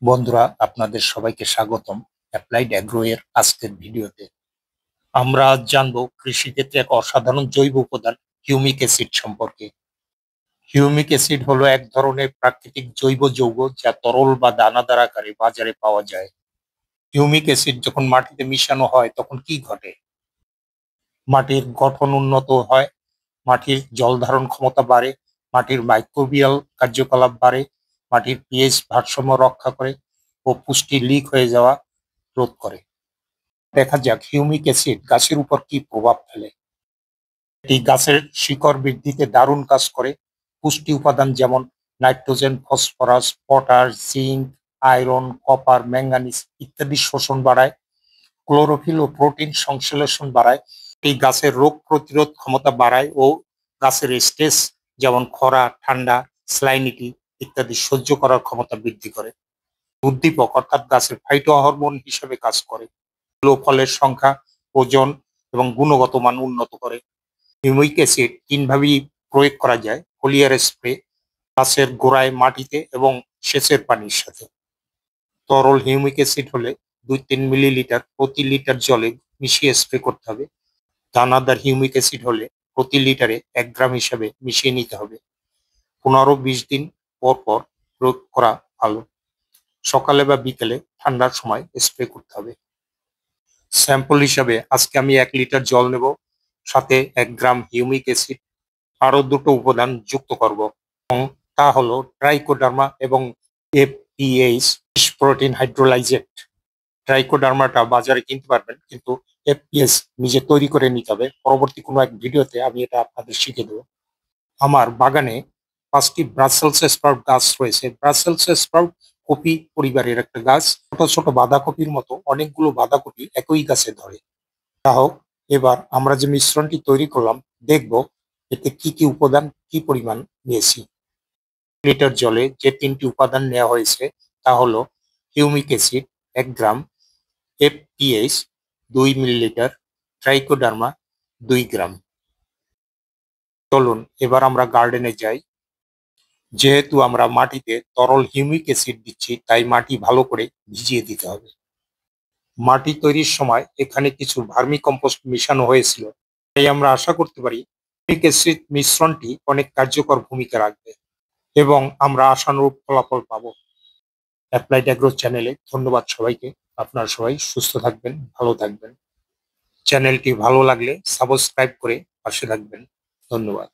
বন্ধুরা, আপনাদের সবাইকে স্বাগতম অ্যাপ্লাইড অ্যাগ্রো এর আজকের ভিডিওতে। আমরা আজ জানবো কৃষিক্ষেত্রে এক অসাধারণ জৈব উপাদান হিউমিক অ্যাসিড সম্পর্কে। হিউমিক অ্যাসিড হলো এক ধরনের প্রাকৃতিক জৈব যৌগ যা তরল বা দানাদার আকারে বাজারে পাওয়া যায়। হিউমিক অ্যাসিড যখন মাটিতে মিশানো হয় তখন কি ঘটে? মাটির গঠন উন্নত হয়, মাটির জল ধারণ ক্ষমতা বাড়ে, মাটির মাইক্রোবিয়াল কার্যকলাপ বাড়ে, মাটির পিএইচ ভারসাম্য রক্ষা করে ও পুষ্টি লিক হয়ে যাওয়া রোধ করে। দেখা যাক হিউমিক অ্যাসিড গাছের উপর কি প্রভাব ফেলে। এটি গাছের শিকড় বৃদ্ধিতে দারুণ কাজ করে। পুষ্টি উপাদান যেমন nitrogen, phosphorus, potash, zinc, iron, copper, manganese ইত্যাদি শোষণ বাড়ায়। ক্লোরোফিল ও প্রোটিন সংশ্লেষণ বাড়ায়। এই গাছের রোগ প্রতিরোধ ক্ষমতা বাড়ায় ও গাছের স্ট্রেস যেমন খরা, ঠান্ডা, স্যালাইনিটি ইত্যাদি সহ্য করার ক্ষমতা বৃদ্ধি করে। উদ্দীপক অর্থাৎ গাছের ফাইটোহরমোন হিসেবে কাজ করে। ফলের সংখ্যা, ওজন এবং গুণগত মান উন্নত করে। হিউমিক অ্যাসিড তিনভাবেই প্রয়োগ করা যায়: ফোলিয়ার স্প্রে, গাছের গোড়ায়, মাটিতে এবং সেচের পানির সাথে। তরল হিউমিক অ্যাসিড হলে 2-3 মিলিলিটার প্রতি লিটার জলে মিশিয়ে স্প্রে করতে হবে। দানাদার হিউমিক অ্যাসিড হলে প্রতি লিটারে 1 গ্রাম হিসাবে মিশিয়ে নিতে হবে। 15-20 দিন পর পর প্রয়োগ করা ভালো। সকালে বা বিকেলে ঠান্ডার সময় স্প্রে করতে হবে। স্যাম্পল হিসাবে আজকে আমি 1 লিটার জল নেব, সাথে 1 গ্রাম হিউমিক অ্যাসিড, আরো দুটো উপাদান যুক্ত করব এবং তা হলো ট্রাইকোডার্মা এবং এফপিএইচ, ফিশ প্রোটিন হাইড্রোলাইজেট। ট্রাইকোডার্মাটা বাজারে কিনতে পারবেন, কিন্তু এফপিএস নিজে তৈরি করে নিতে হবে। পরবর্তী কোনো এক ভিডিওতে আমি এটা আপনাদের শিখিয়ে দেবো। আমার বাগানে 5টি ব্রাসেলস স্প্রাউট গাছ রয়েছে। ব্রাসেলস স্প্রাউট কপি পরিবারের একটা গাছ। ছোট ছোট বাঁধাকপির মতো অনেকগুলো বাঁধাকপি একই গাছে ধরে। যা হোক, এবার আমরা যে মিশ্রণটি তৈরি করলাম দেখব এতে কি কি উপাদান কি পরিমাণ নিয়েছি। লিটার জলে যে 3টি উপাদান নেওয়া হয়েছে তা হলো হিউমিক অ্যাসিড 1 গ্রাম, এফপিএইচ 2 মিলিলিটার, ট্রাইকোডার্মা 2 গ্রাম। চলুন এবার আমরা গার্ডেনে যাই। যেহেতু আমরা মাটিতে তরল হিউমিক অ্যাসিড দিচ্ছি তাই মাটি ভালো করে ভিজিয়ে দিতে হবে। মাটি তৈরির সময় এখানে কিছু ভার্মি কম্পোস্ট মেশানো হয়েছিল, তাই আমরা আশা করতে পারি হিউমিক অ্যাসিড মিশ্রণটি অনেক কার্যকর ভূমিকা রাখবে এবং আমরা আশানুরূপ ফলাফল পাবো। অ্যাপ্লাইড অ্যাগ্রো চ্যানেলে ধন্যবাদ সবাইকে। আপনারা সবাই সুস্থ থাকবেন, ভালো থাকবেন। চ্যানেলটি ভালো লাগলে সাবস্ক্রাইব করে পাশে থাকবেন। ধন্যবাদ।